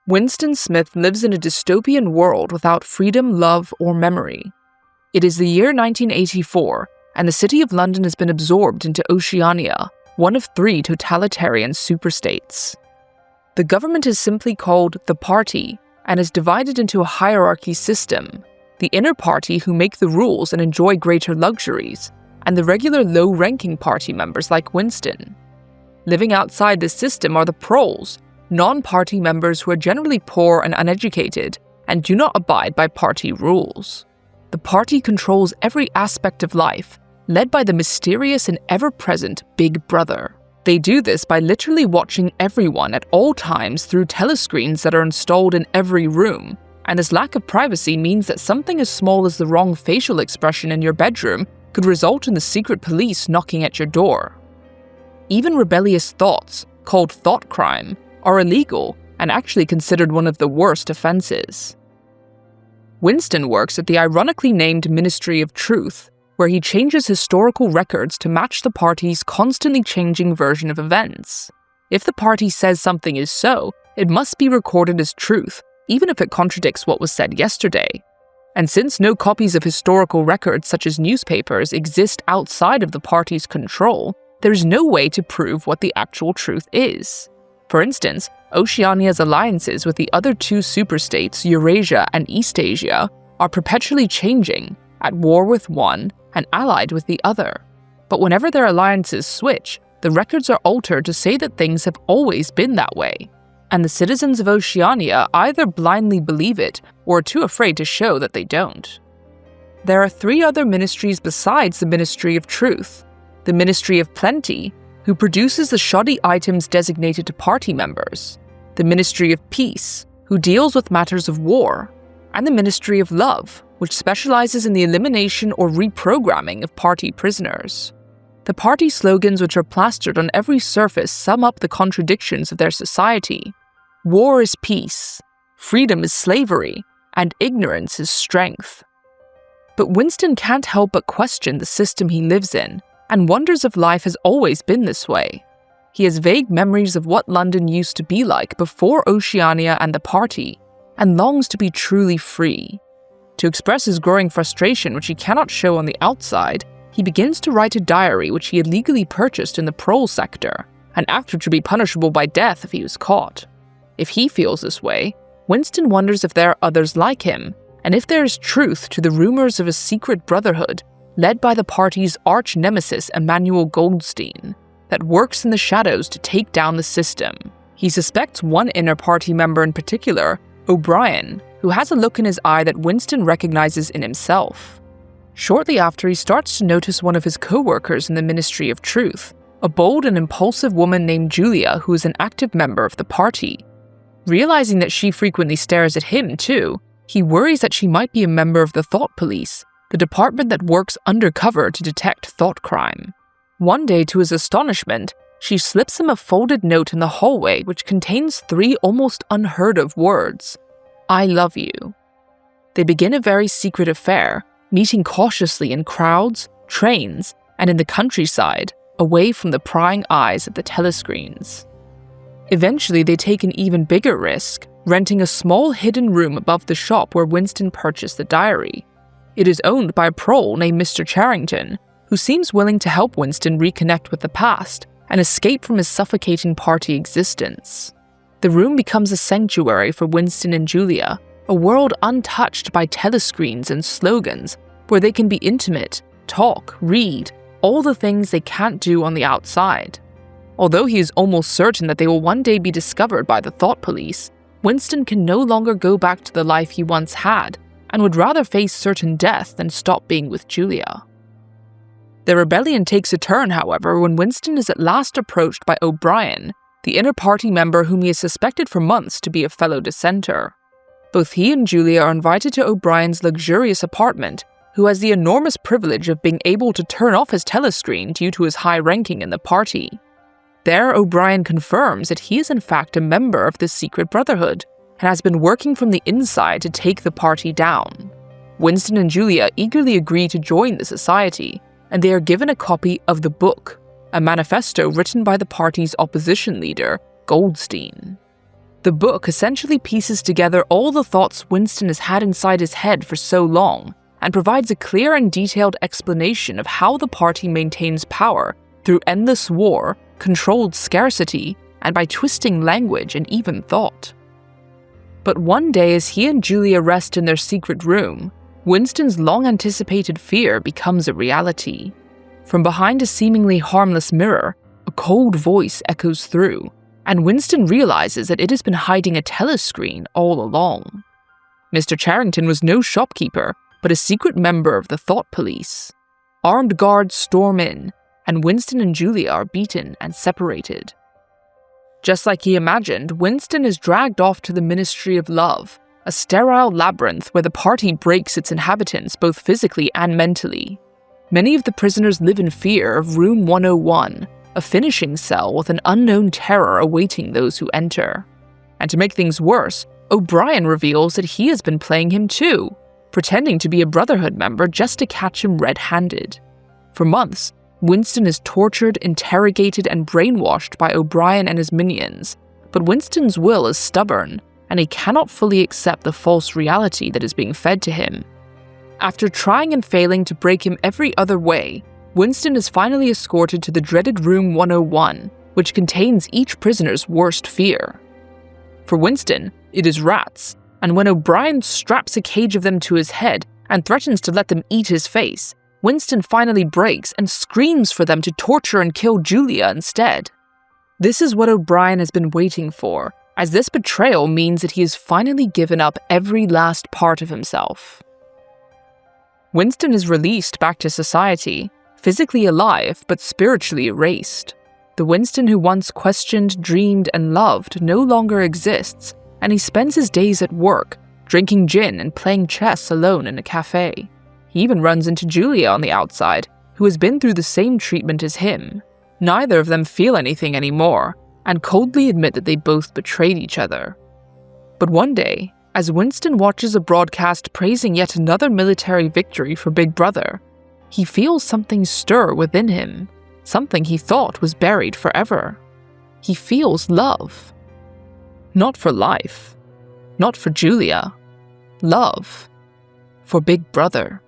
Winston Smith lives in a dystopian world without freedom, love, or memory. It is the year 1984, and the City of London has been absorbed into Oceania, one of 3 totalitarian superstates. The government is simply called the Party and is divided into a hierarchy system: the inner party who make the rules and enjoy greater luxuries, and the regular low-ranking party members like Winston. Living outside this system are the proles, non-party members who are generally poor and uneducated and do not abide by party rules. The party controls every aspect of life, led by the mysterious and ever-present Big Brother. They do this by literally watching everyone at all times through telescreens that are installed in every room, and this lack of privacy means that something as small as the wrong facial expression in your bedroom could result in the secret police knocking at your door. Even rebellious thoughts, called thought crime, are illegal and actually considered one of the worst offenses. Winston works at the ironically named Ministry of Truth, where he changes historical records to match the party's constantly changing version of events. If the party says something is so, it must be recorded as truth, even if it contradicts what was said yesterday. And since no copies of historical records such as newspapers exist outside of the party's control, there is no way to prove what the actual truth is. For instance, Oceania's alliances with the other 2 superstates, Eurasia and Eastasia, are perpetually changing, at war with one and allied with the other. But whenever their alliances switch, the records are altered to say that things have always been that way. And the citizens of Oceania either blindly believe it or are too afraid to show that they don't. There are 3 other ministries besides the Ministry of Truth: the Ministry of Plenty, who produces the shoddy items designated to party members, the Ministry of Peace, who deals with matters of war, and the Ministry of Love, which specializes in the elimination or reprogramming of party prisoners. The party slogans which are plastered on every surface sum up the contradictions of their society. War is peace, freedom is slavery, and ignorance is strength. But Winston can't help but question the system he lives in, and wonders if life has always been this way. He has vague memories of what London used to be like before Oceania and the party, and longs to be truly free. To express his growing frustration, which he cannot show on the outside, he begins to write a diary which he had legally purchased in the prole sector, an act which would be punishable by death if he was caught. If he feels this way, Winston wonders if there are others like him, and if there is truth to the rumors of a secret brotherhood led by the party's arch-nemesis Emmanuel Goldstein, that works in the shadows to take down the system. He suspects one inner party member in particular, O'Brien, who has a look in his eye that Winston recognizes in himself. Shortly after, he starts to notice one of his co-workers in the Ministry of Truth, a bold and impulsive woman named Julia who is an active member of the party. Realizing that she frequently stares at him too, he worries that she might be a member of the Thought Police, the department that works undercover to detect thought crime. One day, to his astonishment, she slips him a folded note in the hallway which contains 3 almost unheard of words: "I love you." They begin a very secret affair, meeting cautiously in crowds, trains, and in the countryside, away from the prying eyes of the telescreens. Eventually, they take an even bigger risk, renting a small hidden room above the shop where Winston purchased the diary. It is owned by a prole named Mr. Charrington, who seems willing to help Winston reconnect with the past and escape from his suffocating party existence. The room becomes a sanctuary for Winston and Julia, a world untouched by telescreens and slogans, where they can be intimate, talk, read, all the things they can't do on the outside. Although he is almost certain that they will one day be discovered by the Thought Police, Winston can no longer go back to the life he once had, and would rather face certain death than stop being with Julia. The rebellion takes a turn, however, when Winston is at last approached by O'Brien, the inner party member whom he has suspected for months to be a fellow dissenter. Both he and Julia are invited to O'Brien's luxurious apartment, who has the enormous privilege of being able to turn off his telescreen due to his high ranking in the party. There, O'Brien confirms that he is in fact a member of the secret brotherhood, and has been working from the inside to take the party down. Winston and Julia eagerly agree to join the society, and they are given a copy of the book, a manifesto written by the party's opposition leader, Goldstein. The book essentially pieces together all the thoughts Winston has had inside his head for so long, and provides a clear and detailed explanation of how the party maintains power through endless war, controlled scarcity, and by twisting language and even thought. But one day, as he and Julia rest in their secret room, Winston's long-anticipated fear becomes a reality. From behind a seemingly harmless mirror, a cold voice echoes through, and Winston realizes that it has been hiding a telescreen all along. Mr. Charrington was no shopkeeper, but a secret member of the Thought Police. Armed guards storm in, and Winston and Julia are beaten and separated. Just like he imagined, Winston is dragged off to the Ministry of Love, a sterile labyrinth where the party breaks its inhabitants both physically and mentally. Many of the prisoners live in fear of Room 101, a finishing cell with an unknown terror awaiting those who enter. And to make things worse, O'Brien reveals that he has been playing him too, pretending to be a Brotherhood member just to catch him red-handed. For months, Winston is tortured, interrogated, and brainwashed by O'Brien and his minions, but Winston's will is stubborn, and he cannot fully accept the false reality that is being fed to him. After trying and failing to break him every other way, Winston is finally escorted to the dreaded Room 101, which contains each prisoner's worst fear. For Winston, it is rats, and when O'Brien straps a cage of them to his head and threatens to let them eat his face, Winston finally breaks and screams for them to torture and kill Julia instead. This is what O'Brien has been waiting for, as this betrayal means that he has finally given up every last part of himself. Winston is released back to society, physically alive but spiritually erased. The Winston who once questioned, dreamed, and loved no longer exists, and he spends his days at work, drinking gin and playing chess alone in a cafe. He even runs into Julia on the outside, who has been through the same treatment as him. Neither of them feel anything anymore, and coldly admit that they both betrayed each other. But one day, as Winston watches a broadcast praising yet another military victory for Big Brother, he feels something stir within him, something he thought was buried forever. He feels love. Not for life, not for Julia, love for Big Brother.